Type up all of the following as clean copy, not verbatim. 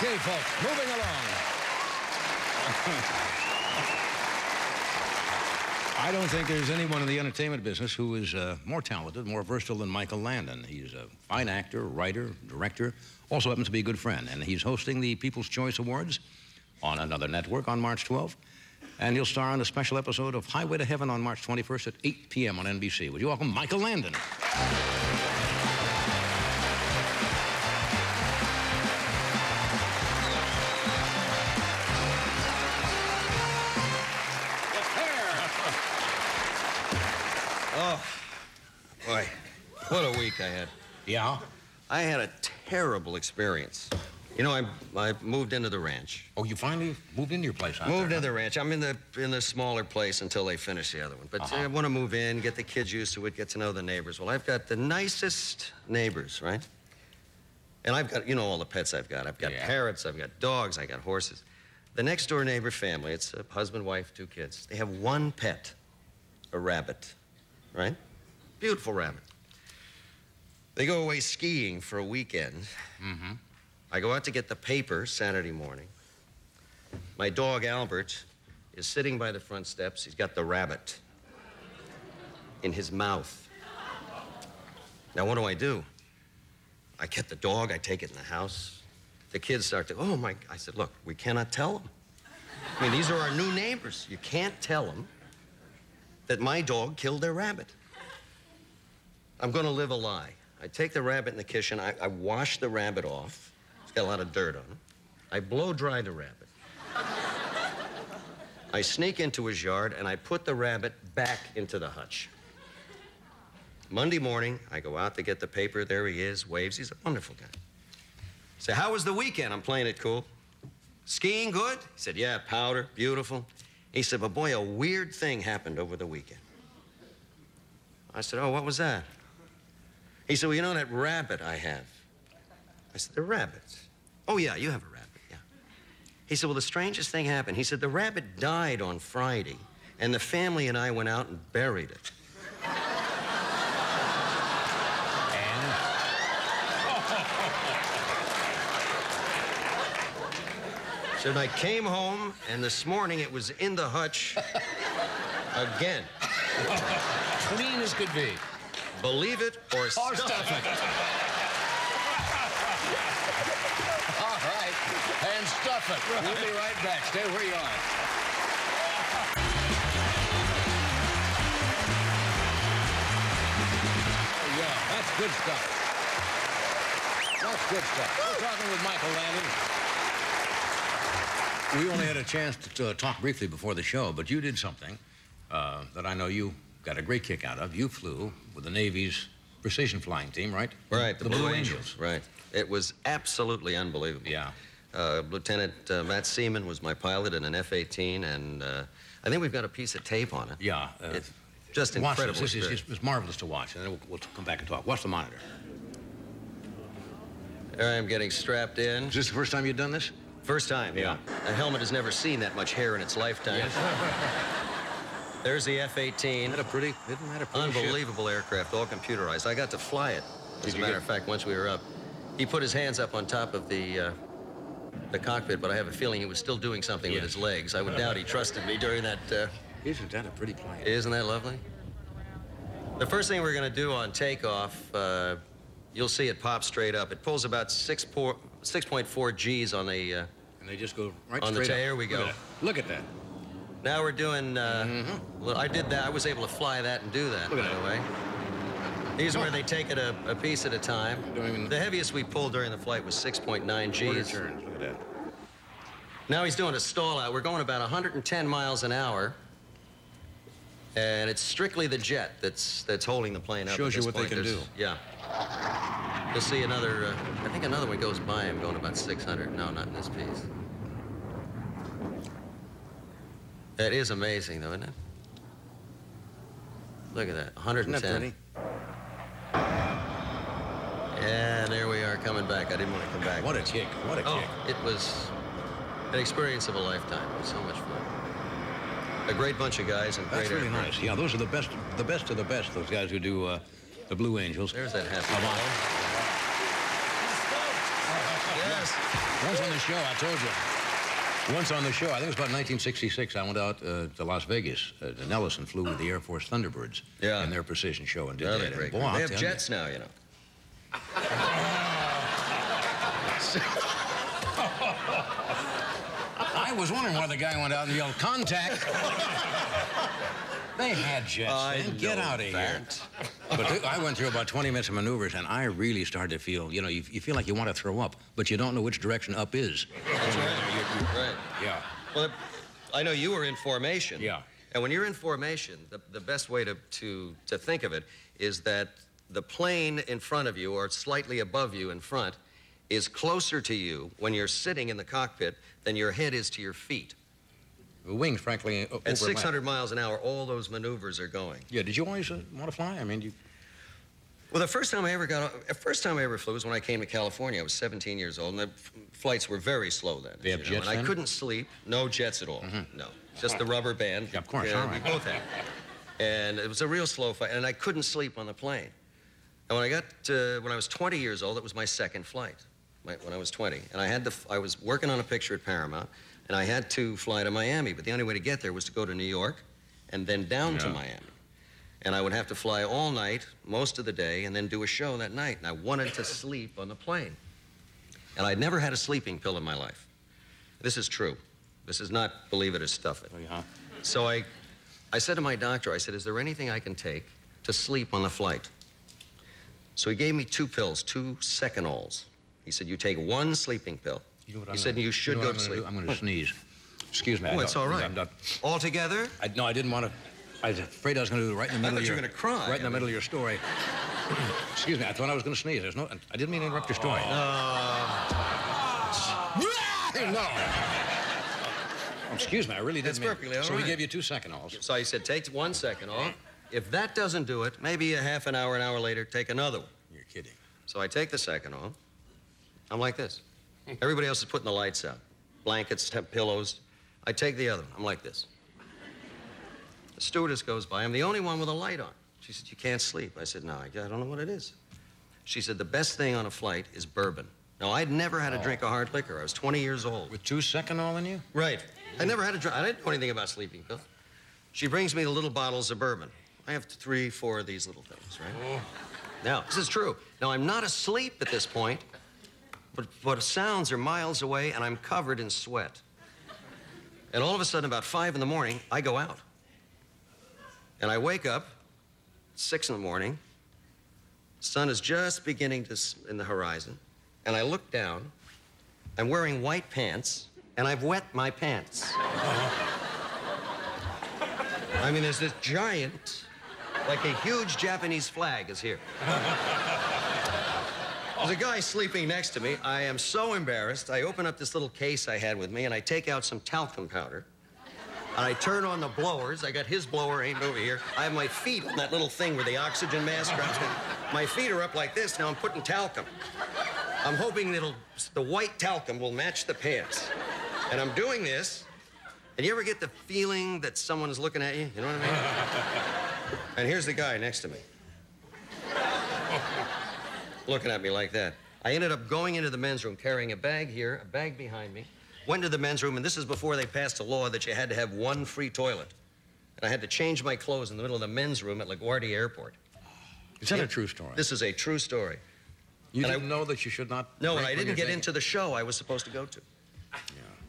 Okay, folks, moving along. I don't think there's anyone in the entertainment business who is more talented, more versatile than Michael Landon. He's a fine actor, writer, director, also happens to be a good friend. And he's hosting the People's Choice Awards on another network on March 12th. And he'll star in a special episode of Highway to Heaven on March 21st at 8 p.m. on NBC. Would you welcome Michael Landon? Oh, boy, what a week I had. Yeah? I had a terrible experience. You know, I moved into the ranch. Oh, you finally moved into your place out Moved there, into the ranch. I'm in the smaller place until they finish the other one. But I want to move in, get the kids used to it, get to know the neighbors. Well, I've got the nicest neighbors, right? And I've got, you know, all the pets I've got. I've got parrots, I've got dogs, I got horses. The next door neighbor family, it's a husband, wife, 2 kids. They have one pet, a rabbit, right? Beautiful rabbit. They go away skiing for a weekend. Mm-hmm. I go out to get the paper Saturday morning. My dog, Albert, is sitting by the front steps. He's got the rabbit in his mouth. Now, what do? I get the dog, I take it in the house. The kids start to, oh, my... I said, look, we cannot tell them. I mean, these are our new neighbors. You can't tell them that my dog killed their rabbit. I'm going to live a lie. I take the rabbit in the kitchen. I wash the rabbit off. It's got a lot of dirt on it. I blow dry the rabbit. I sneak into his yard, and I put the rabbit back into the hutch. Monday morning, I go out to get the paper. There he is, waves. He's a wonderful guy. I say, how was the weekend? I'm playing it cool. Skiing good? He said, yeah, powder, beautiful. He said, but boy, a weird thing happened over the weekend. I said, oh, what was that? He said, well, you know that rabbit I have? I said, the rabbit? Oh, yeah, you have a rabbit, yeah. He said, well, the strangest thing happened. He said, the rabbit died on Friday, and the family and I went out and buried it. So I came home, and this morning it was in the hutch again. Clean as could be. Believe it or stuff it. All right, and stuff it. We'll be right back. Stay where you are. Oh, yeah, that's good stuff. That's good stuff. We're talking with Michael Landon. We only had a chance to talk briefly before the show, but you did something that I know you got a great kick out of. You flew with the Navy's precision flying team, right? Right, the Blue Angels. Right. It was absolutely unbelievable. Yeah. Lieutenant Matt Seaman was my pilot in an F-18, and I think we've got a piece of tape on it. Yeah. It's just incredible. This is marvelous to watch, and then we'll come back and talk. Watch the monitor. There I am getting strapped in. Is this the first time you've done this? First time, yeah. A helmet has never seen that much hair in its lifetime. Yes. There's the F-18. Isn't that a pretty unbelievable ship? Aircraft, all computerized. I got to fly it, as a matter of fact, once we were up. He put his hands up on top of the cockpit, but I have a feeling he was still doing something with his legs. I would doubt he trusted me during that. Isn't that a pretty plane? Isn't that lovely? The first thing we're going to do on takeoff, you'll see it pop straight up. It pulls about 6.4 Gs on the... and they just go right on straight the up. Here we go. Look at that. Now we're doing... I did that. I was able to fly that and do that, by the way. These are where they take it a piece at a time. The heaviest we pulled during the flight was 6.9 Gs. Turns. Look at that. Now he's doing a stall out. We're going about 110 miles an hour. And it's strictly the jet that's holding the plane up. Shows you what they can do. Yeah. You'll see another, I think another one goes by him going about 600. No, not in this piece. That is amazing, though, isn't it? Look at that, 110. Isn't that pretty? Yeah, there we are coming back. I didn't want to come back. What a kick, what a kick. It was an experience of a lifetime. It was so much fun. A great bunch of guys and great That's really airplanes. nice. Yeah, those are the best of the best, those guys who do the Blue Angels. There's that happy Come on. fellow. Yes. Once on the show, I told you. Once on the show, I think it was about 1966, I went out to Las Vegas. Nelson flew with the Air Force Thunderbirds in their precision show and did Oh, that. they're great. Boy, They I'll have tell jets now, you know. I was wondering why the guy went out and yelled, "Contact!" They had jets then. Get out of here. But I went through about 20 minutes of maneuvers, and I really started to feel, you know, you feel like you want to throw up, but you don't know which direction up is. That's right. Right. Yeah. Well, I know you were in formation. Yeah. And when you're in formation, the best way to think of it is that the plane in front of you, or slightly above you in front, is closer to you when you're sitting in the cockpit than your head is to your feet. The wings, frankly, At 600 miles an hour, all those maneuvers are going. Yeah, did you always want to fly? I mean, Well, the first time I ever flew was when I came to California. I was 17 years old, and the flights were very slow then. They have jets and then? I couldn't sleep. No jets at all. No, just the rubber band. Yeah, of course, Yeah, all we right. both had. And it was a real slow flight, and I couldn't sleep on the plane. And when I was 20 years old, it was my second flight. When I was 20, and I was working on a picture at Paramount, and I had to fly to Miami, but the only way to get there was to go to New York, and then down to Miami. And I would have to fly all night, most of the day, and then do a show that night. And I wanted to sleep on the plane. And I'd never had a sleeping pill in my life. This is true. This is not believe it or stuff it. So I said to my doctor, I said, is there anything I can take to sleep on the flight? So he gave me 2 pills, 2 Secanols. He said, you take 1 sleeping pill. He said, you should go to sleep. I'm going to sneeze. Excuse me. Oh, it's all right. I'm not, All together? no, I didn't want to. I was afraid I was going to do it right in the middle of you your... were gonna cry. Right in the middle of your story. Excuse me, I thought I was going to sneeze. I didn't mean to interrupt your story. No. Oh, excuse me, I really didn't That's mean... perfectly all So right. he gave you 2 Secanols. So I said, take 1 Secanol. If that doesn't do it, maybe a half an hour later, take another one. You're kidding. So I take the Secanol. I'm like this. Everybody else is putting the lights out. Blankets, pillows. I take the other one. I'm like this. The stewardess goes by. I'm the only one with a light on. She said, you can't sleep. I said, no, I don't know what it is. She said, the best thing on a flight is bourbon. Now, I'd never had a drink of hard liquor. I was 20 years old. With 2 Secanol in you? Right. I never had a drink. I didn't know anything about sleeping pills. She brings me the little bottles of bourbon. I have 3, 4 of these little things, right? Now, this is true. Now, I'm not asleep at this point, but the sounds are miles away, and I'm covered in sweat. And all of a sudden, about 5 in the morning, I go out. And I wake up, 6 in the morning. Sun is just beginning in the horizon. And I look down. I'm wearing white pants, and I've wet my pants. I mean, there's this giant, like a huge Japanese flag is here. There's a guy sleeping next to me. I am so embarrassed. I open up this little case I had with me, and I take out some talcum powder. And I turn on the blowers. I got his blower aimed over here. I have my feet on that little thing where the oxygen mask drops in. My feet are up like this. Now I'm putting talcum. I'm hoping the white talcum will match the pants. And I'm doing this. And you ever get the feeling that someone is looking at you? You know what I mean? And here's the guy next to me. Looking at me like that. I ended up going into the men's room, carrying a bag here, a bag behind me. Went to the men's room, and this is before they passed a law that you had to have 1 free toilet. And I had to change my clothes in the middle of the men's room at LaGuardia Airport. Is that a true story? This is a true story. You didn't know that you should not... No, and drink I when didn't you're get taking- into the show I was supposed to go to.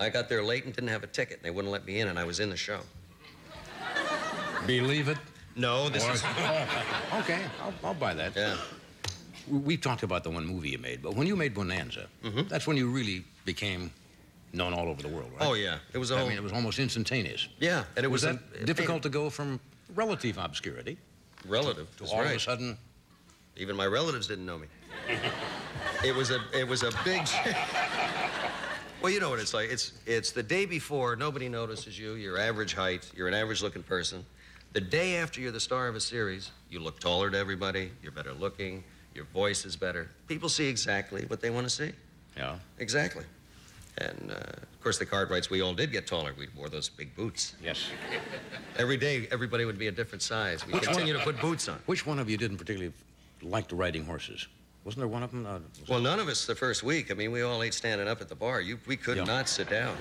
I got there late and didn't have a ticket. They wouldn't let me in, and I was in the show. Believe it? No, this is... Okay, I'll buy that. Yeah. We've talked about the one movie you made, but when you made Bonanza, that's when you really became known all over the world, right? Oh, yeah. It was a I whole... mean, it was almost instantaneous. Yeah, and it Was was... that difficult to go from relative obscurity Relative, to that's all of a right. sudden... Even my relatives didn't know me. It was a big... Well, you know what it's like. It's the day before, nobody notices you, you're average height, you're an average-looking person. The day after you're the star of a series, you look taller to everybody, you're better looking, your voice is better. People see exactly what they want to see. Yeah. Exactly. And, of course, the Cartwrights, we all did get taller. We wore those big boots. Yes. Every day, everybody would be a different size. We continue to put boots on. Which one of you didn't particularly like the riding horses? Wasn't there one of them? Well, none of us the first week. I mean, we all ate standing up at the bar. We could not sit down.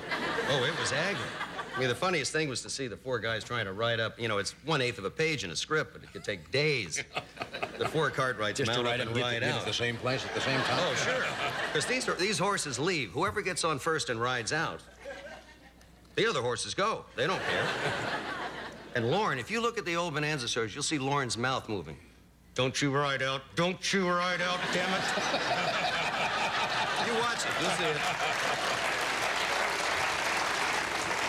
Oh, it was agony. I mean, the funniest thing was to see the 4 guys trying to write up, you know, it's 1/8 of a page in a script, but it could take days. The 4 Cartwrights Just to mount ride up and and ride get out. to the same place at the same time? Oh, sure. Because these horses leave. Whoever gets on first and rides out, the other horses go. They don't care. And Lorne, if you look at the old Bonanza shows, you'll see Lorne's mouth moving. Don't you ride out. Don't you ride out, damn it. You watch it. You'll see it.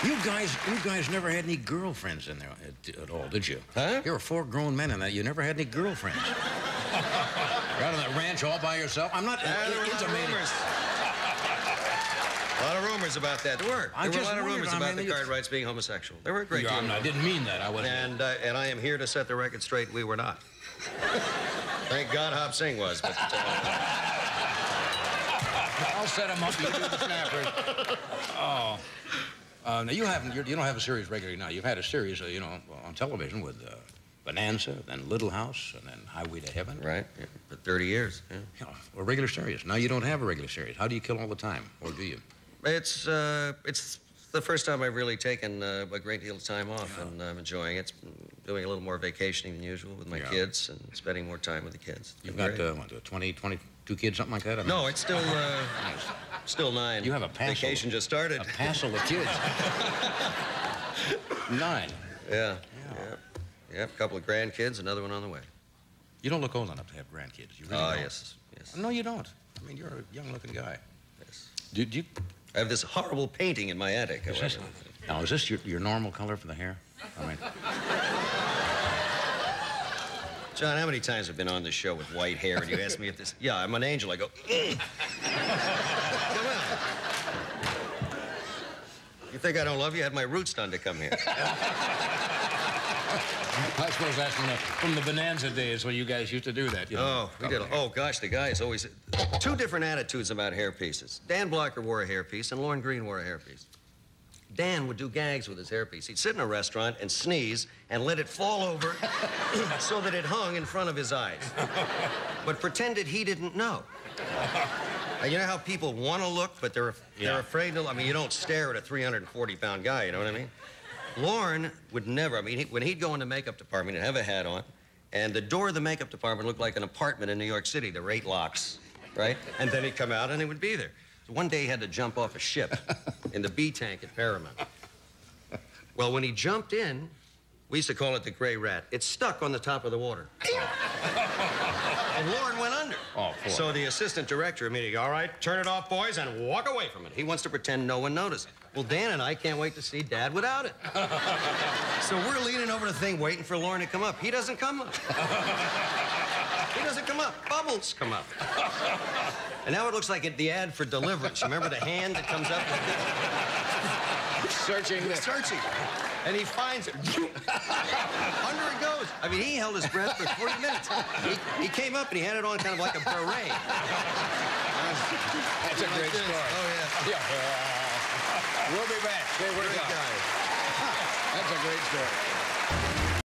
You guys never had any girlfriends in there at all, did you? Huh? You were 4 grown men in that. You never had any girlfriends. You're out on that ranch all by yourself. I'm not intimating. A lot of rumors about that. There were. There were a lot of rumors about the Cartwrights being homosexual. There were a great deal. I didn't mean that. I wasn't. And I am here to set the record straight. We were not. Thank God Hop Sing was, but... I'll set him up. You do the snappers. Oh. Now, you don't have a series regularly now. You've had a series, you know, on television with Bonanza, then Little House, and then Highway to Heaven. Right, yeah, for 30 years, yeah. A regular series. Now you don't have a regular series. How do you kill all the time, or do you? It's the first time I've really taken a great deal of time off, and I'm enjoying it. Doing a little more vacationing than usual with my kids and spending more time with the kids. You've got, what, 20, 22 kids, something like that? I mean, no, it's still 9. You have a passel. Vacation just started. A passel of kids. 9. Yeah. A couple of grandkids, another one on the way. You don't look old enough to have grandkids. You really don't. Yes. No, you don't. I mean, you're a young-looking guy. Yes. Did you? I have this horrible painting in my attic, however. Now, is this your normal color for the hair? I mean... John, how many times have I been on this show with white hair and you ask me if this... Yeah, I'm an angel. I go... Come on. You think I don't love you? I had my roots done to come here. I suppose that's from the Bonanza days when you guys used to do that. You know, we did. Oh, gosh, the guys always... 2 different attitudes about hairpieces. Dan Blocker wore a hairpiece and Lorne Greene wore a hairpiece. Dan would do gags with his hairpiece. He'd sit in a restaurant and sneeze and let it fall over so that it hung in front of his eyes. But pretended he didn't know. And you know how people want to look, but they're afraid to... I mean, you don't stare at a 340-pound guy, you know what I mean? Lorne would never... I mean, when he'd go in the makeup department, he'd have a hat on, and the door of the makeup department looked like an apartment in New York City. There were 8 locks, right? And then he'd come out and he would be there. So one day he had to jump off a ship in the B tank at Paramount. Well, when he jumped in, we used to call it the gray rat. It stuck on the top of the water. And Lorne went under. Oh, poor. So the assistant director immediately, all right, turn it off, boys, and walk away from it. He wants to pretend no one noticed. Well, Dan and I can't wait to see Dad without it. So we're leaning over the thing, waiting for Lorne to come up. He doesn't come up. He doesn't come up. Bubbles come up. And now it looks like the ad for Deliverance. Remember the hand that comes up? Searching. And he finds it. Under it goes. I mean, he held his breath for 40 minutes. He came up and he had it on kind of like a beret. That's a great story. Oh, yeah. We'll be back. Stay where we go. That's a great story.